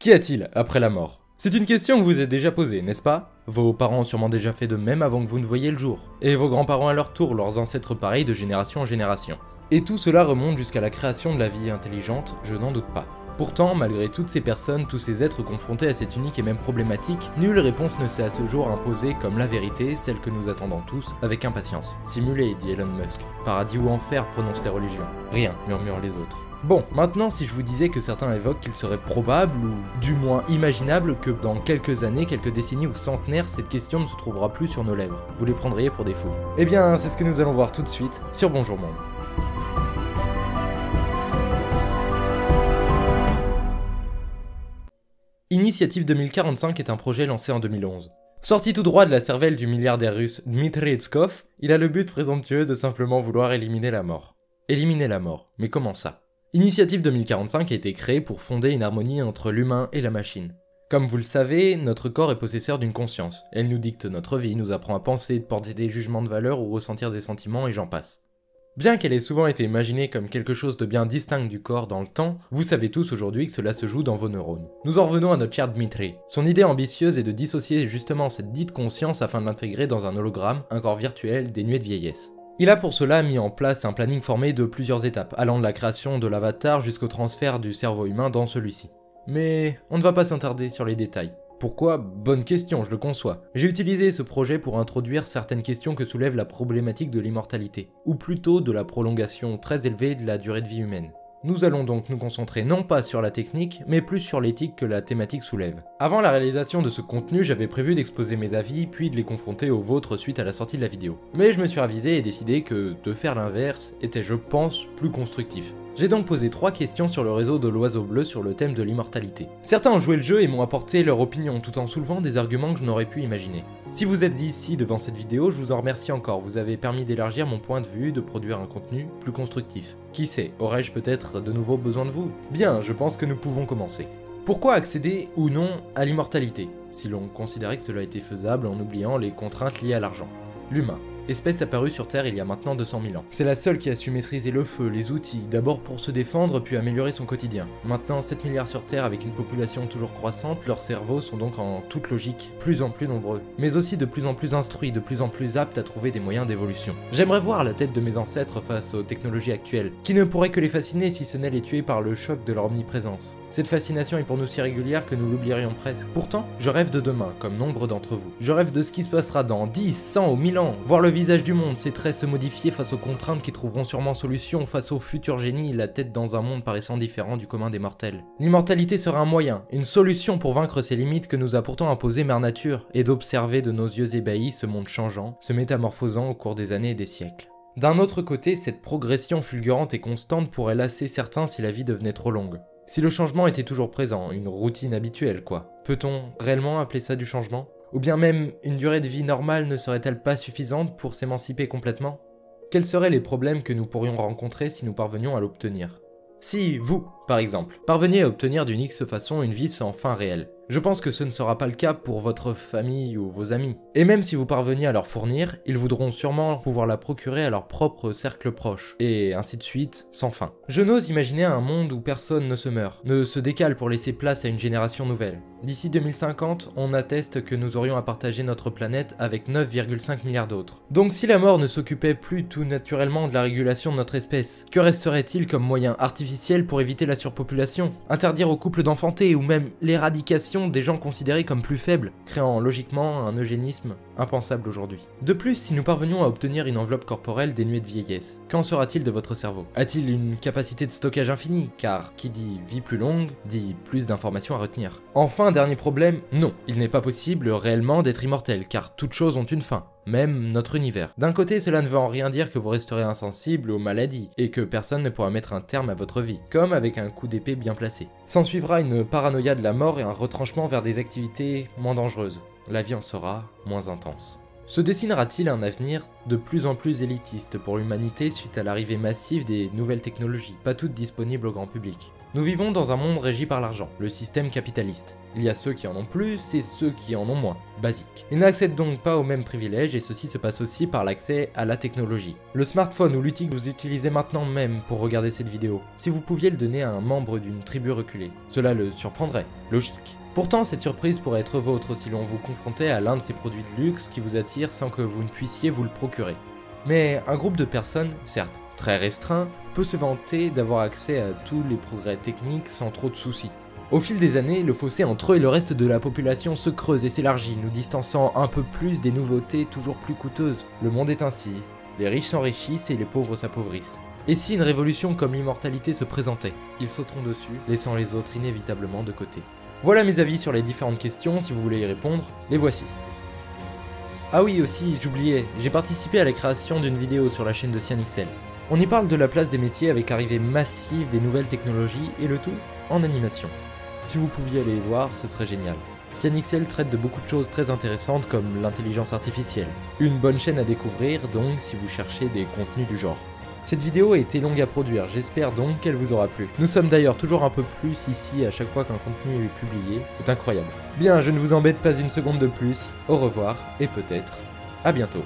Qu'y a-t-il après la mort? C'est une question que vous avez déjà posée, n'est-ce pas? Vos parents ont sûrement déjà fait de même avant que vous ne voyiez le jour. Et vos grands-parents à leur tour, leurs ancêtres pareils de génération en génération. Et tout cela remonte jusqu'à la création de la vie intelligente, je n'en doute pas. Pourtant, malgré toutes ces personnes, tous ces êtres confrontés à cette unique et même problématique, nulle réponse ne s'est à ce jour imposée comme la vérité, celle que nous attendons tous avec impatience. Simulé, dit Elon Musk. Paradis ou enfer, prononcent les religions. Rien, murmurent les autres. Bon, maintenant si je vous disais que certains évoquent qu'il serait probable, ou du moins imaginable, que dans quelques années, quelques décennies ou centenaires, cette question ne se trouvera plus sur nos lèvres, vous les prendriez pour des fous. Eh bien, c'est ce que nous allons voir tout de suite sur Bonjour Monde. Initiative 2045 est un projet lancé en 2011. Sorti tout droit de la cervelle du milliardaire russe Dmitri Etskov, il a le but présomptueux de simplement vouloir éliminer la mort. Éliminer la mort, mais comment ça? Initiative 2045 a été créée pour fonder une harmonie entre l'humain et la machine. Comme vous le savez, notre corps est possesseur d'une conscience. Elle nous dicte notre vie, nous apprend à penser, porter des jugements de valeur ou ressentir des sentiments et j'en passe. Bien qu'elle ait souvent été imaginée comme quelque chose de bien distinct du corps dans le temps, vous savez tous aujourd'hui que cela se joue dans vos neurones. Nous en revenons à notre cher Dmitri. Son idée ambitieuse est de dissocier justement cette dite conscience afin de l'intégrer dans un hologramme, un corps virtuel dénué de vieillesse. Il a pour cela mis en place un planning formé de plusieurs étapes, allant de la création de l'avatar jusqu'au transfert du cerveau humain dans celui-ci. Mais on ne va pas s'attarder sur les détails. Pourquoi? Bonne question, je le conçois. J'ai utilisé ce projet pour introduire certaines questions que soulève la problématique de l'immortalité, ou plutôt de la prolongation très élevée de la durée de vie humaine. Nous allons donc nous concentrer non pas sur la technique, mais plus sur l'éthique que la thématique soulève. Avant la réalisation de ce contenu, j'avais prévu d'exposer mes avis, puis de les confronter aux vôtres suite à la sortie de la vidéo. Mais je me suis ravisé et décidé que de faire l'inverse était, je pense, plus constructif. J'ai donc posé 3 questions sur le réseau de l'Oiseau Bleu sur le thème de l'immortalité. Certains ont joué le jeu et m'ont apporté leur opinion tout en soulevant des arguments que je n'aurais pu imaginer. Si vous êtes ici devant cette vidéo, je vous en remercie encore, vous avez permis d'élargir mon point de vue, de produire un contenu plus constructif. Qui sait, aurais-je peut-être de nouveau besoin de vous? Bien, je pense que nous pouvons commencer. Pourquoi accéder ou non à l'immortalité, si l'on considérait que cela était faisable en oubliant les contraintes liées à l'argent? L'humain. Espèce apparue sur Terre il y a maintenant 200 000 ans. C'est la seule qui a su maîtriser le feu, les outils, d'abord pour se défendre puis améliorer son quotidien. Maintenant 7 milliards sur Terre avec une population toujours croissante, leurs cerveaux sont donc en toute logique plus en plus nombreux, mais aussi de plus en plus instruits, de plus en plus aptes à trouver des moyens d'évolution. J'aimerais voir la tête de mes ancêtres face aux technologies actuelles, qui ne pourraient que les fasciner si ce n'est les tuer par le choc de leur omniprésence. Cette fascination est pour nous si régulière que nous l'oublierions presque. Pourtant, je rêve de demain, comme nombre d'entre vous. Je rêve de ce qui se passera dans 10, 100 ou 1000 ans, voir le visage du monde, ses traits se modifier face aux contraintes qui trouveront sûrement solution face au futur génie, la tête dans un monde paraissant différent du commun des mortels. L'immortalité sera un moyen, une solution pour vaincre ces limites que nous a pourtant imposées Mère Nature, et d'observer de nos yeux ébahis ce monde changeant, se métamorphosant au cours des années et des siècles. D'un autre côté, cette progression fulgurante et constante pourrait lasser certains si la vie devenait trop longue. Si le changement était toujours présent, une routine habituelle quoi. Peut-on réellement appeler ça du changement? Ou bien même, une durée de vie normale ne serait-elle pas suffisante pour s'émanciper complètement? Quels seraient les problèmes que nous pourrions rencontrer si nous parvenions à l'obtenir? Si, vous, par exemple, parveniez à obtenir d'une X façon une vie sans fin réelle, je pense que ce ne sera pas le cas pour votre famille ou vos amis. Et même si vous parveniez à leur fournir, ils voudront sûrement pouvoir la procurer à leur propre cercle proche, et ainsi de suite, sans fin. Je n'ose imaginer un monde où personne ne se meurt, ne se décale pour laisser place à une génération nouvelle. D'ici 2050, on atteste que nous aurions à partager notre planète avec 9,5 milliards d'autres. Donc si la mort ne s'occupait plus tout naturellement de la régulation de notre espèce, que resterait-il comme moyen artificiel pour éviter la surpopulation? Interdire aux couples d'enfanter ou même l'éradication des gens considérés comme plus faibles, créant logiquement un eugénisme impensable aujourd'hui. De plus, si nous parvenions à obtenir une enveloppe corporelle dénuée de vieillesse, qu'en sera-t-il de votre cerveau? A-t-il une capacité de stockage infinie? Car qui dit vie plus longue, dit plus d'informations à retenir. Enfin, dernier problème, non, il n'est pas possible réellement d'être immortel, car toutes choses ont une fin. Même notre univers. D'un côté, cela ne veut en rien dire que vous resterez insensible aux maladies, et que personne ne pourra mettre un terme à votre vie, comme avec un coup d'épée bien placé. S'ensuivra une paranoïa de la mort et un retranchement vers des activités moins dangereuses. La vie en sera moins intense. Se dessinera-t-il un avenir de plus en plus élitiste pour l'humanité suite à l'arrivée massive des nouvelles technologies, pas toutes disponibles au grand public? Nous vivons dans un monde régi par l'argent, le système capitaliste. Il y a ceux qui en ont plus et ceux qui en ont moins, basique. Ils n'accèdent donc pas aux mêmes privilèges et ceci se passe aussi par l'accès à la technologie. Le smartphone ou l'outil que vous utilisez maintenant même pour regarder cette vidéo, si vous pouviez le donner à un membre d'une tribu reculée, cela le surprendrait, logique. Pourtant, cette surprise pourrait être vôtre si l'on vous confrontait à l'un de ces produits de luxe qui vous attire sans que vous ne puissiez vous le procurer. Mais un groupe de personnes, certes très restreint, peut se vanter d'avoir accès à tous les progrès techniques sans trop de soucis. Au fil des années, le fossé entre eux et le reste de la population se creuse et s'élargit, nous distançant un peu plus des nouveautés toujours plus coûteuses. Le monde est ainsi, les riches s'enrichissent et les pauvres s'appauvrissent. Et si une révolution comme l'immortalité se présentait, ils sauteront dessus, laissant les autres inévitablement de côté. Voilà mes avis sur les différentes questions, si vous voulez y répondre, les voici. Ah oui aussi, j'oubliais, j'ai participé à la création d'une vidéo sur la chaîne de CyanXL. On y parle de la place des métiers avec l'arrivée massive des nouvelles technologies et le tout en animation. Si vous pouviez aller les voir, ce serait génial. CyanXL traite de beaucoup de choses très intéressantes comme l'intelligence artificielle. Une bonne chaîne à découvrir donc si vous cherchez des contenus du genre. Cette vidéo a été longue à produire, j'espère donc qu'elle vous aura plu. Nous sommes d'ailleurs toujours un peu plus ici à chaque fois qu'un contenu est publié, c'est incroyable. Bien, je ne vous embête pas une seconde de plus, au revoir et peut-être à bientôt.